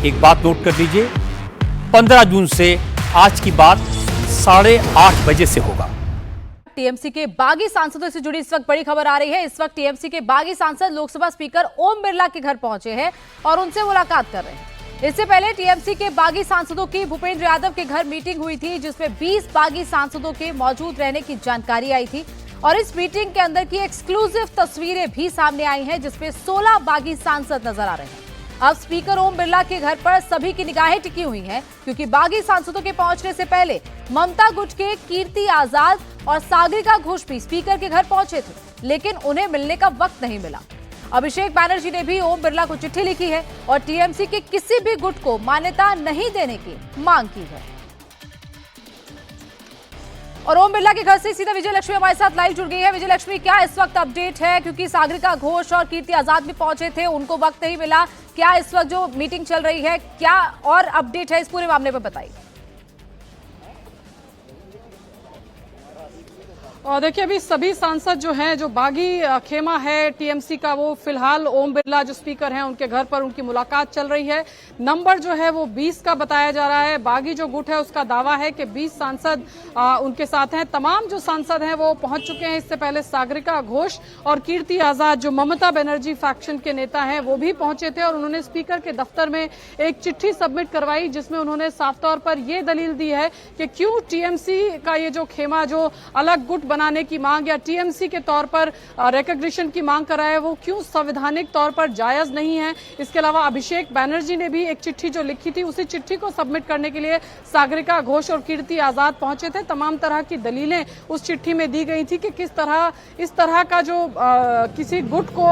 एक बात नोट कर लीजिए, 15 जून से आज की बात 8:30 बजे से होगा। टीएमसी के बागी सांसदों से जुड़ी इस वक्त बड़ी खबर आ रही है। इस वक्त टीएमसी के बागी सांसद लोकसभा स्पीकर ओम बिरला के घर पहुंचे हैं और उनसे मुलाकात कर रहे हैं। इससे पहले टीएमसी के बागी सांसदों की भूपेंद्र यादव के घर मीटिंग हुई थी, जिसमें 20 बागी सांसदों के मौजूद रहने की जानकारी आई थी और इस मीटिंग के अंदर की एक्सक्लूसिव तस्वीरें भी सामने आई हैं, जिसमें 16 बागी सांसद नजर आ रहे हैं। अब स्पीकर ओम बिरला के घर पर सभी की निगाहें टिकी हुई हैं, क्योंकि बागी सांसदों के पहुंचने से पहले ममता गुट के कीर्ति आजाद और सागरिका घोष भी स्पीकर के घर पहुंचे थे, लेकिन उन्हें मिलने का वक्त नहीं मिला। अभिषेक बैनर्जी ने भी ओम बिरला को चिट्ठी लिखी है और टीएमसी के किसी भी गुट को मान्यता नहीं देने की मांग की है। और ओम बिरला के घर से सीधा विजय लक्ष्मी हमारे साथ लाइव जुड़ गई है। विजय लक्ष्मी, क्या इस वक्त अपडेट है? क्योंकि सागरिका घोष और कीर्ति आजाद भी पहुंचे थे, उनको वक्त नहीं मिला। क्या इस वक्त जो मीटिंग चल रही है, क्या और अपडेट है इस पूरे मामले पर बताइए। और देखिए, अभी सभी सांसद जो हैं, जो बागी खेमा है टीएमसी का, वो फिलहाल ओम बिरला जो स्पीकर हैं उनके घर पर उनकी मुलाकात चल रही है। नंबर जो है वो 20 का बताया जा रहा है। बागी जो गुट है उसका दावा है कि 20 सांसद उनके साथ हैं। तमाम जो सांसद हैं वो पहुंच चुके हैं। इससे पहले सागरिका घोष और कीर्ति आजाद जो ममता बनर्जी फैक्शन के नेता हैं वो भी पहुंचे थे और उन्होंने स्पीकर के दफ्तर में एक चिट्ठी सबमिट करवाई, जिसमें उन्होंने साफ तौर पर ये दलील दी है कि क्यों टीएमसी का ये जो खेमा जो अलग गुट बनाने की मांग या टीएमसी के तौर पर रिकॉग्निशन की मांग कर रहा है, वो क्यों संवैधानिक तौर पर जायज नहीं है। इसके अलावा अभिषेक बैनर्जी ने भी एक चिट्ठी जो लिखी थी, उसी चिट्ठी को सबमिट करने के लिए सागरिका घोष और कीर्ति आजाद पहुंचे थे। तमाम तरह की दलीलें उस चिट्ठी में दी गई थी कि किस तरह इस तरह का जो किसी गुट को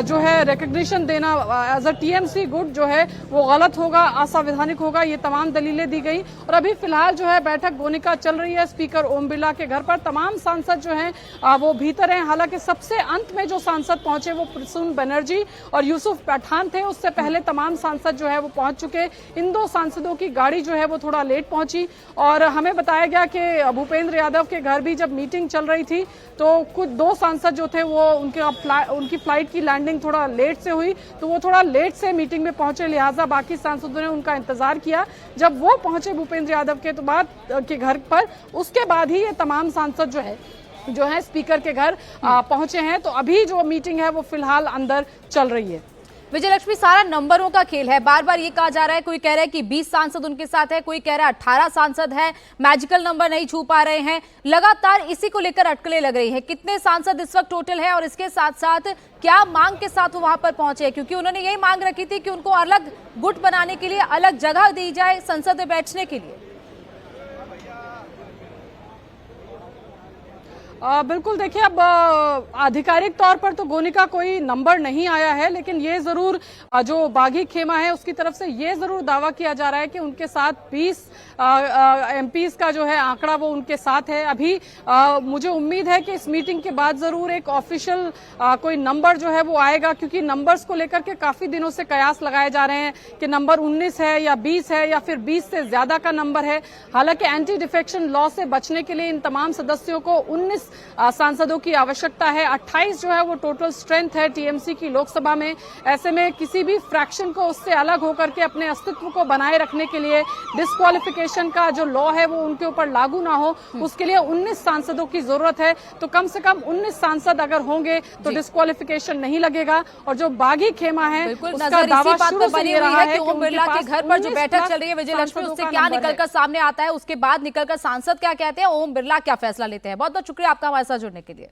जो है रिकॉग्निशन देना एज अ टीएमसी गुट जो है वो गलत होगा, असंवैधानिक होगा। ये तमाम दलीलें दी गई और अभी फिलहाल जो है बैठक गोनिका चल रही है स्पीकर ओम बिरला के घर पर। तमाम सांसद जो हैं वो भीतर हैं। हालांकि सबसे अंत में जो सांसद पहुंचे वो प्रसून बनर्जी और यूसुफ पठान थे। उससे पहले तमाम सांसद जो है वो पहुंच चुके। इन दो सांसदों की गाड़ी जो है वो थोड़ा लेट पहुंची और हमें बताया गया कि भूपेंद्र यादव के घर भी जब मीटिंग चल रही थी तो कुछ दो सांसद जो थे वो उनकी फ्लाइट की लैंडिंग थोड़ा लेट से हुई, तो वो थोड़ा लेट से मीटिंग में पहुंचे, लिहाजा बाकी सांसदों ने उनका इंतजार किया। जब वो पहुंचे भूपेंद्र यादव के बाद के घर पर, उसके बाद ही ये तमाम सांसद जो है स्पीकर के घर पहुंचे हैं। तो अभी जो मीटिंग है वो फिलहाल अंदर चल रही है। विजय लक्ष्मी, सारा नंबरों का खेल है। बार बार ये कहा जा रहा है, कोई कह रहा है कि 20 सांसद उनके साथ है, कोई कह रहा है 18 सांसद है, मैजिकल नंबर नहीं छू पा रहे हैं। लगातार इसी को लेकर अटकलें लग रही है। कितने सांसद इस वक्त टोटल है और इसके साथ साथ क्या मांग के साथ वो वहां पर पहुंचे? क्योंकि उन्होंने यही मांग रखी थी कि उनको अलग गुट बनाने के लिए अलग जगह दी जाए संसद में बैठने के लिए। बिल्कुल, देखिए, अब आधिकारिक तौर पर तो गोनिका कोई नंबर नहीं आया है, लेकिन ये जरूर जो बागी खेमा है उसकी तरफ से ये जरूर दावा किया जा रहा है कि उनके साथ 20 एमपीज का जो है आंकड़ा वो उनके साथ है। अभी मुझे उम्मीद है कि इस मीटिंग के बाद जरूर एक ऑफिशियल कोई नंबर जो है वो आएगा, क्योंकि नंबर्स को लेकर के काफी दिनों से कयास लगाए जा रहे हैं कि नंबर 19 है या 20 है या फिर 20 से ज्यादा का नंबर है। हालांकि एंटी डिफेक्शन लॉ से बचने के लिए इन तमाम सदस्यों को 19 सांसदों की आवश्यकता है। 28 जो है वो टोटल स्ट्रेंथ है टीएमसी की लोकसभा में। ऐसे में किसी भी फ्रैक्शन को उससे अलग होकर के अपने अस्तित्व को बनाए रखने के लिए डिस्क्वालिफिकेशन का जो लॉ है वो उनके ऊपर लागू ना हो, उसके लिए 19 सांसदों की जरूरत है। तो कम से कम 19 सांसद अगर होंगे तो डिस्क्वालिफिकेशन नहीं लगेगा। और जो बागी खेमा है उसका दावा शुरू से ये रहा है कि ओम बिरला के घर पर जो बैठक चल रही है विजय लक्ष्मी, उससे क्या निकलकर सामने आता है, उसके बाद निकलकर सांसद क्या कहते हैं, ओम बिरला क्या फैसला लेते हैं। बहुत बहुत शुक्रिया आपका हमारे साथ जुड़ने के लिए।